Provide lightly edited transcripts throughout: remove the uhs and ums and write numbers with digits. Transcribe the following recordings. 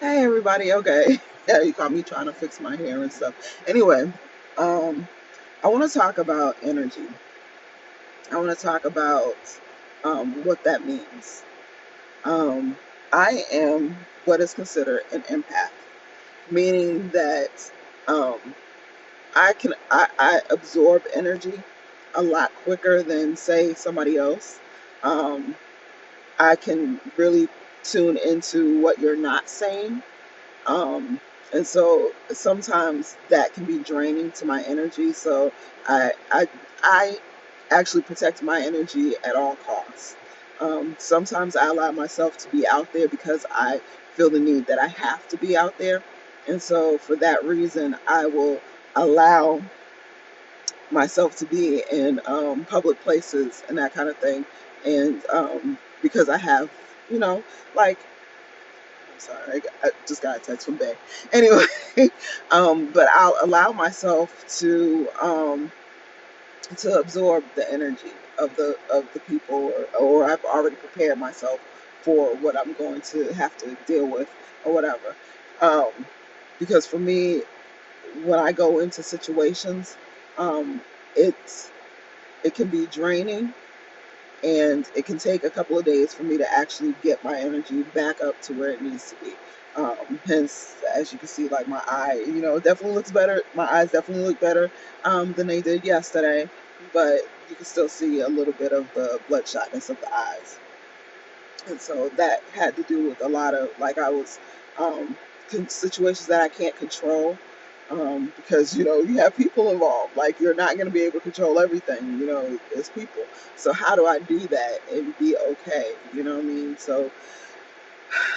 Hey everybody, okay. Yeah, you caught me trying to fix my hair and stuff. Anyway, um, I want to talk about energy. I want to talk about what that means. Um, I am what is considered an empath, meaning that um, I absorb energy a lot quicker than say somebody else. Um, I can really tune into what you're not saying. Um, and so sometimes that can be draining to my energy. So I I I actually protect my energy at all costs. Sometimes I allow myself to be out there because I feel the need that I have to be out there. And so for that reason, I will allow myself to be in public places and that kind of thing. And because I have, you know, like I'm sorry, I just got a text from Bay. Anyway, but I'll allow myself to absorb the energy of the people, or I've already prepared myself for what I'm going to have to deal with or whatever. Um, because for me, when I go into situations, um, it's it can be draining and it can take a couple of days for me to actually get my energy back up to where it needs to be. Hence, as you can see, like my eye, definitely looks better. My eyes definitely look better than they did yesterday, but you can still see a little bit of the bloodshotness of the eyes. And so that had to do with a lot of, like, I was um, situations that I can't control, because you have people involved. Like, you're not going to be able to control everything. As people. So how do I do that and be okay? You know what I mean? So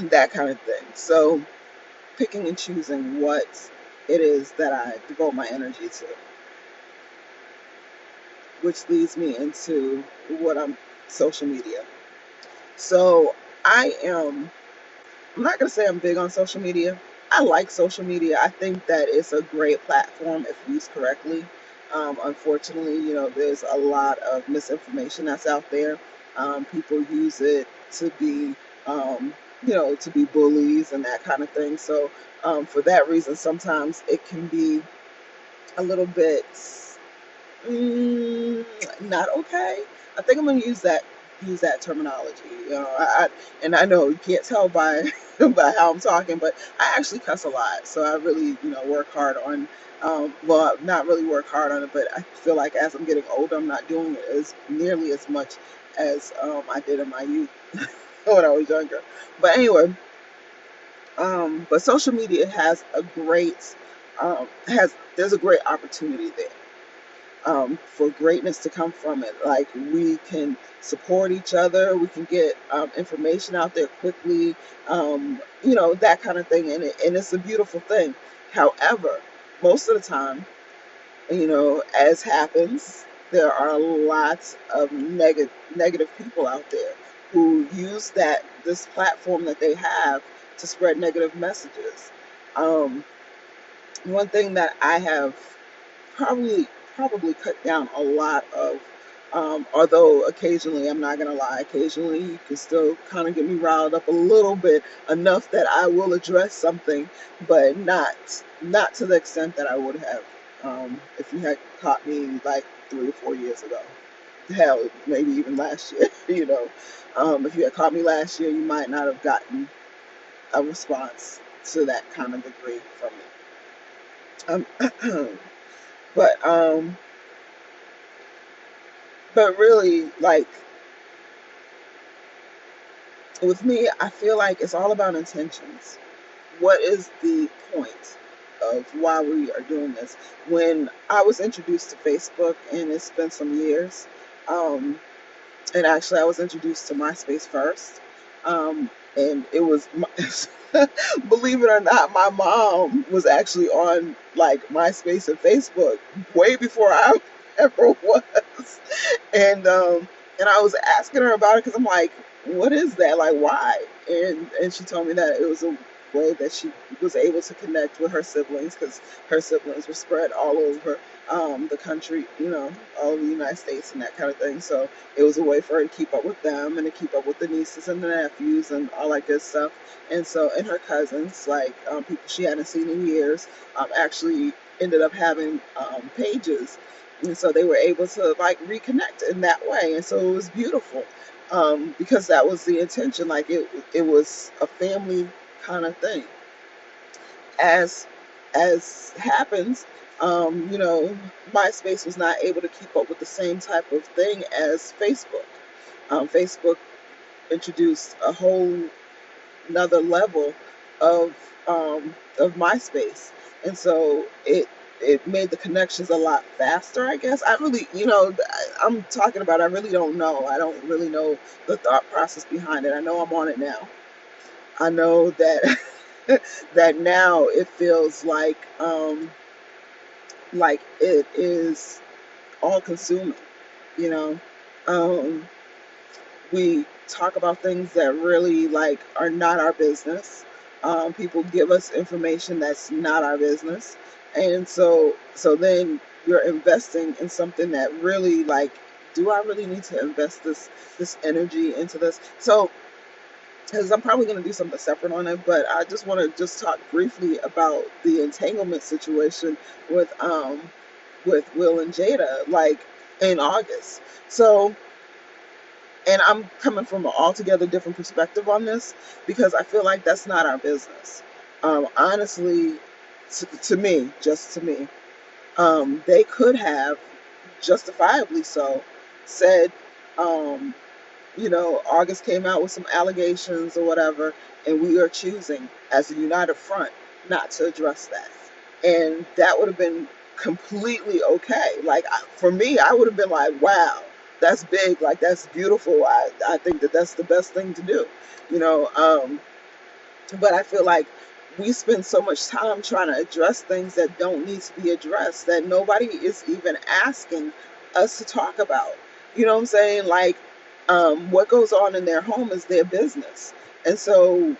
that kind of thing. So picking and choosing what it is that I devote my energy to, which leads me into what I'm social media. So I am I'm not gonna say I'm big on social media. I like social media. I think that it's a great platform if used correctly. Unfortunately, there's a lot of misinformation that's out there. People use it to be, to be bullies and that kind of thing. So, for that reason, sometimes it can be a little bit Mm, not okay. I think I'm gonna use that terminology. And I know you can't tell by by how I'm talking, but I actually cuss a lot. So I really, work hard on. Well, not really work hard on it, but I feel like as I'm getting older, I'm not doing it as nearly as much as I did in my youth when I was younger. But anyway, but social media has a great has there's a great opportunity there for greatness to come from it. Like, we can support each other, we can get information out there quickly, that kind of thing. And it's a beautiful thing. However, most of the time, as happens, there are lots of negative people out there who use this platform that they have to spread negative messages. Um, One thing that I have probably probably cut down a lot of. Although occasionally, I'm not gonna lie, occasionally you can still kind of get me riled up a little bit, enough that I will address something, but not to the extent that I would have if you had caught me like 3 or 4 years ago. Hell, maybe even last year. If you had caught me last year, you might not have gotten a response to that kind of degree from me. But but really, like, with me, I feel like it's all about intentions. What is the point of why we are doing this? When I was introduced to Facebook, and it's been some years, um, and actually I was introduced to MySpace first, and it was, believe it or not, my mom was actually on, like, MySpace and Facebook way before I ever was, and I was asking her about it because I'm like, what is that? Like, why? And she told me that it was a way that she was able to connect with her siblings, because her siblings were spread all over the country, all over the United States and that kind of thing. So it was a way for her to keep up with them and to keep up with the nieces and the nephews and all that good stuff. And her cousins, like people she hadn't seen in years, actually ended up having pages, and so they were able to like reconnect in that way, and so it was beautiful, because that was the intention. Like it was a family kind of thing. As happens, MySpace was not able to keep up with the same type of thing as Facebook. Facebook introduced a whole another level of MySpace, and so it made the connections a lot faster. I guess I really, I'm talking about. I really don't know. I don't really know the thought process behind it. I know I'm on it now. I know that that now it feels like it is all consuming. You know, um, we talk about things that really like are not our business. People give us information that's not our business, and so then you're investing in something that really like, do I really need to invest this energy into this? So, because I'm probably going to do something separate on it, but I just want to just talk briefly about the entanglement situation with Will and Jada, like in August. So, and I'm coming from an altogether different perspective on this, because I feel like that's not our business. Honestly, to me, just to me, they could have, justifiably so, said, um, August came out with some allegations or whatever, and we are choosing as a united front not to address that. And that would have been completely okay. Like, for me, I would have been like, wow, that's big. Like, that's beautiful. I think that that's the best thing to do, you know. But I feel like we spend so much time trying to address things that don't need to be addressed, that nobody is even asking us to talk about. You know what I'm saying? Like, what goes on in their home is their business. And so,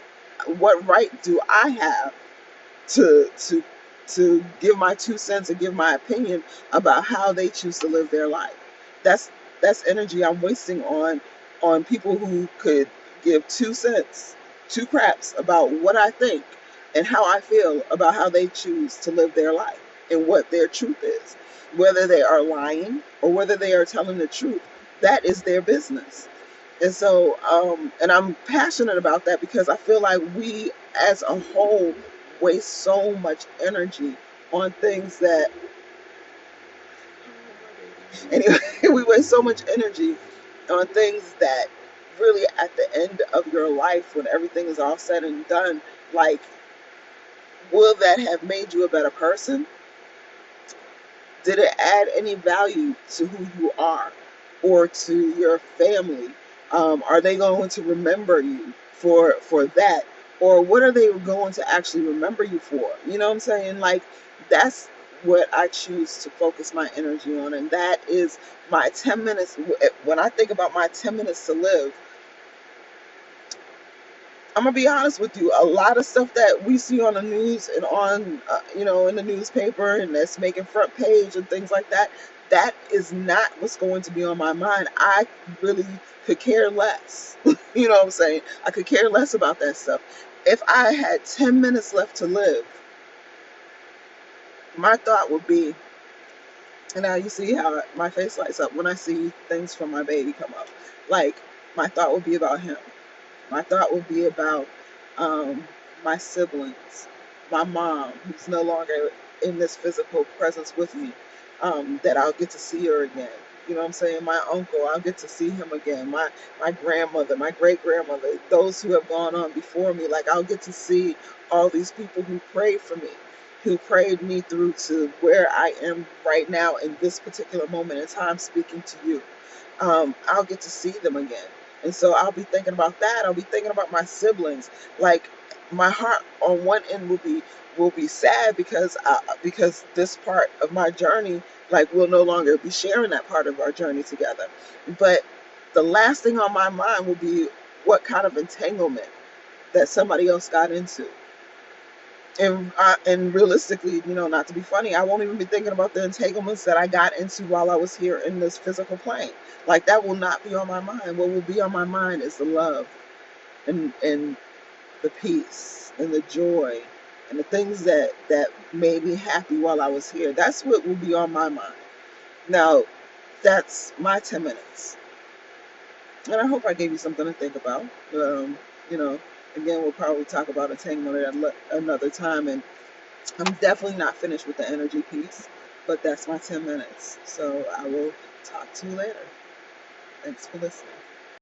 what right do I have to give my 2 cents and give my opinion about how they choose to live their life? That's energy I'm wasting on people who could give 2 cents, two craps about what I think and how I feel about how they choose to live their life and what their truth is. Whether they are lying or whether they are telling the truth, that is their business. And so, and I'm passionate about that because I feel like we as a whole waste so much energy on things that, anyway, we waste so much energy on things that really at the end of your life, when everything is all said and done, like, will that have made you a better person? Did it add any value to who you are or to your family? Are they going to remember you for that, or what are they going to actually remember you for? You know what I'm saying? Like, that's what I choose to focus my energy on, and that is my 10 minutes. When I think about my 10 minutes to live, I'm gonna be honest with you. A lot of stuff that we see on the news and on, in the newspaper, and that's making front page and things like that, that is not what's going to be on my mind. I really could care less. You know what I'm saying? I could care less about that stuff. If I had 10 minutes left to live, my thought would be, and now you see how my face lights up when I see things from my baby come up. Like, my thought would be about him. My thought would be about um, my siblings, my mom, who's no longer in this physical presence with me, that I'll get to see her again. You know what I'm saying? My uncle, I'll get to see him again. My grandmother, my great grandmother, those who have gone on before me, like, I'll get to see all these people who prayed for me, who prayed me through to where I am right now in this particular moment in time speaking to you. I'll get to see them again. And so I'll be thinking about that. I'll be thinking about my siblings. Like, my heart on one end will be sad because this part of my journey, like, we'll no longer be sharing that part of our journey together. But the last thing on my mind will be what kind of entanglement that somebody else got into. And realistically, not to be funny, I won't even be thinking about the entanglements that I got into while I was here in this physical plane. Like that will not be on my mind. What will be on my mind is the love and the peace and the joy and the things that made me happy while I was here. That's what will be on my mind. Now, that's my 10 minutes, and I hope I gave you something to think about. Um, you know, again, we'll probably talk about entanglement at another time, and I'm definitely not finished with the energy piece, but that's my 10 minutes. So I will talk to you later. Thanks for listening.